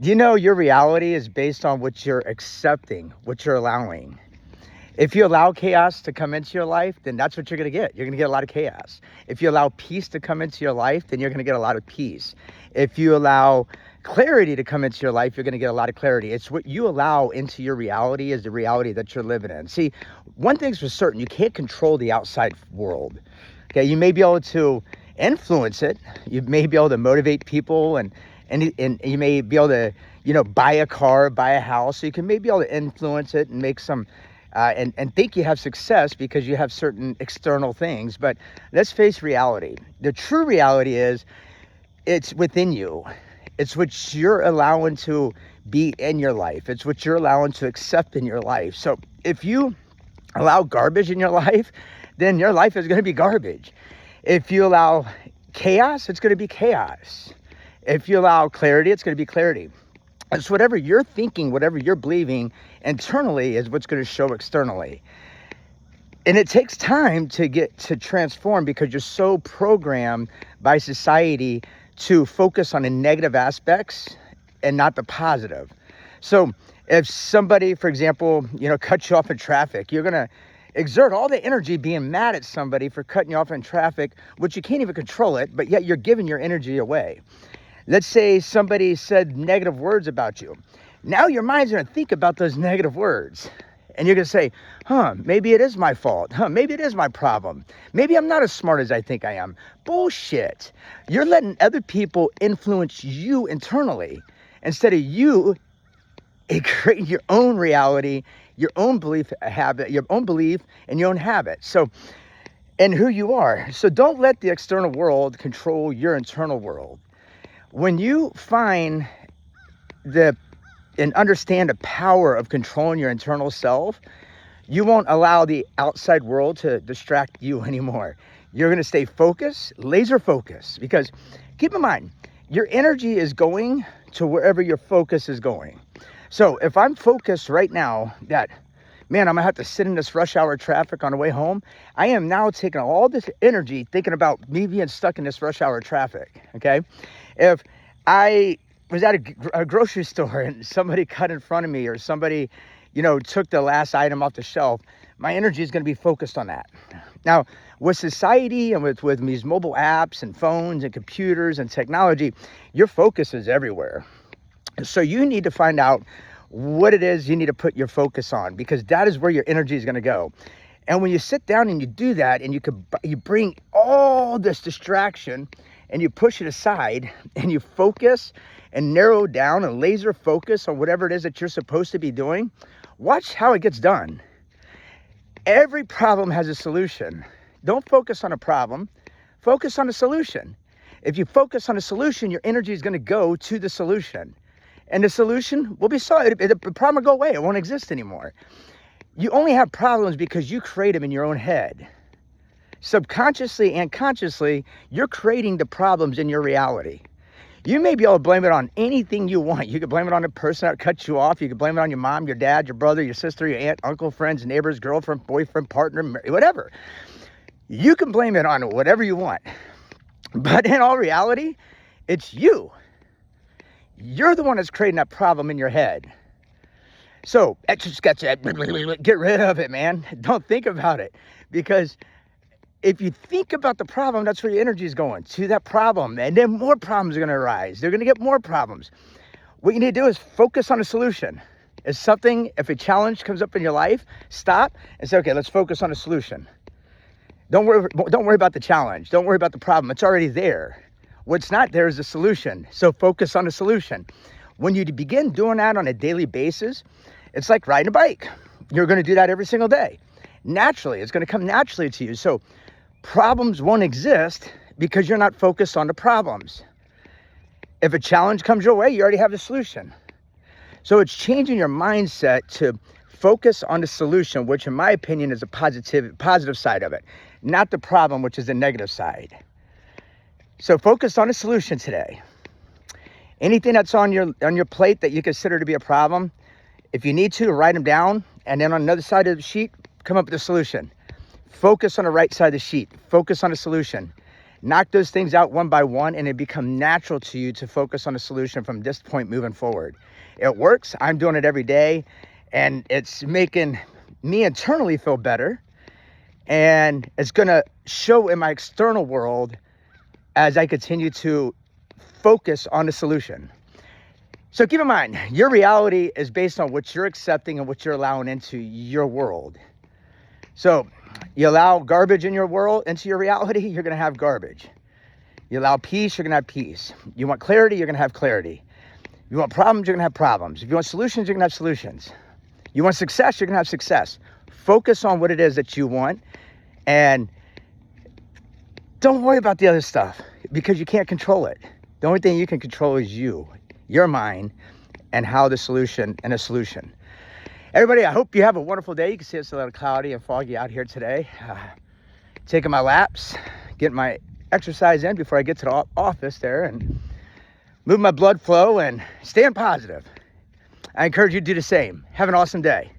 You know, your reality is based on what you're accepting, what you're allowing. If you allow chaos to come into your life, then that's what you're going to get. You're going to get a lot of chaos. If you allow peace to come into your life, then you're going to get a lot of peace. If you allow clarity to come into your life, you're going to get a lot of clarity. It's what you allow into your reality is the reality that you're living in. See, one thing's for certain, you can't control the outside world. Okay, you may be able to influence it. You may be able to motivate people and you may be able to, buy a car, buy a house. So you can maybe be able to influence it and make some and think you have success because you have certain external things. But let's face reality. The true reality is it's within you. It's what you're allowing to be in your life. It's what you're allowing to accept in your life. So if you allow garbage in your life, then your life is going to be garbage. If you allow chaos, it's going to be chaos. If you allow clarity, it's going to be clarity. It's whatever you're thinking, whatever you're believing internally is what's going to show externally. And it takes time to get to transform because you're so programmed by society to focus on the negative aspects and not the positive. So if somebody, for example, cuts you off in traffic, you're going to exert all the energy being mad at somebody for cutting you off in traffic, which you can't even control it, but yet you're giving your energy away. Let's say somebody said negative words about you. Now your mind's going to think about those negative words. And you're going to say, maybe it is my fault. Maybe it is my problem. Maybe I'm not as smart as I think I am. Bullshit. You're letting other people influence you internally instead of you creating your own reality, your own belief habit, your own belief and your own habit. So, and who you are. So don't let the external world control your internal world. When you find and understand the power of controlling your internal self, you won't allow the outside world to distract you anymore. You're going to stay focused, laser focused, because keep in mind, your energy is going to wherever your focus is going. So if I'm focused right now that, man, I'm going to have to sit in this rush hour traffic on the way home, I am now taking all this energy thinking about me being stuck in this rush hour traffic, okay? If I was at a grocery store and somebody cut in front of me or somebody, took the last item off the shelf, my energy is going to be focused on that. Now, with society and with these mobile apps and phones and computers and technology, your focus is everywhere. So you need to find out what it is you need to put your focus on, because that is where your energy is going to go. And when you sit down and you do that and you bring all this distraction and you push it aside and you focus and narrow down and laser focus on whatever it is that you're supposed to be doing, watch how it gets done. Every problem has a solution. Don't focus on a problem, focus on a solution. If you focus on a solution, your energy is going to go to the solution. And the solution will be solved. The problem will go away. It won't exist anymore. You only have problems because you create them in your own head. Subconsciously and consciously, you're creating the problems in your reality. You may be able to blame it on anything you want. You could blame it on the person that cut you off. You could blame it on your mom, your dad, your brother, your sister, your aunt, uncle, friends, neighbors, girlfriend, boyfriend, partner, whatever. You can blame it on whatever you want. But in all reality, it's you. You're the one that's creating that problem in your head. So get rid of it, man. Don't think about it. Because if you think about the problem, that's where your energy is going, to that problem. And then more problems are going to arise. They're going to get more problems. What you need to do is focus on a solution. If a challenge comes up in your life, stop and say, okay, let's focus on a solution. Don't worry about the challenge. Don't worry about the problem. It's already there. What's not there is a solution. So focus on a solution. When you begin doing that on a daily basis, it's like riding a bike. You're going to do that every single day. Naturally, it's going to come naturally to you. So problems won't exist because you're not focused on the problems. If a challenge comes your way, you already have the solution. So it's changing your mindset to focus on the solution, which in my opinion is a positive side of it, not the problem, which is the negative side. So focus on a solution today. Anything that's on your plate that you consider to be a problem, if you need to, write them down, and then on another side of the sheet, come up with a solution. Focus on the right side of the sheet. Focus on a solution. Knock those things out one by one, and it become natural to you to focus on a solution from this point moving forward. It works. I'm doing it every day, and it's making me internally feel better, and it's going to show in my external world as I continue to focus on the solution. So keep in mind, your reality is based on what you're accepting and what you're allowing into your world. So you allow garbage in your world, into your reality, you're going to have garbage. You allow peace, you're going to have peace. You want clarity, you're going to have clarity. You want problems, you're going to have problems. If you want solutions, you're going to have solutions. You want success, you're going to have success. Focus on what it is that you want, and don't worry about the other stuff because you can't control it. The only thing you can control is you, your mind, and how the solution and a solution. Everybody, I hope you have a wonderful day. You can see it's a little cloudy and foggy out here today. Taking my laps, getting my exercise in before I get to the office there, and move my blood flow and staying positive. I encourage you to do the same. Have an awesome day.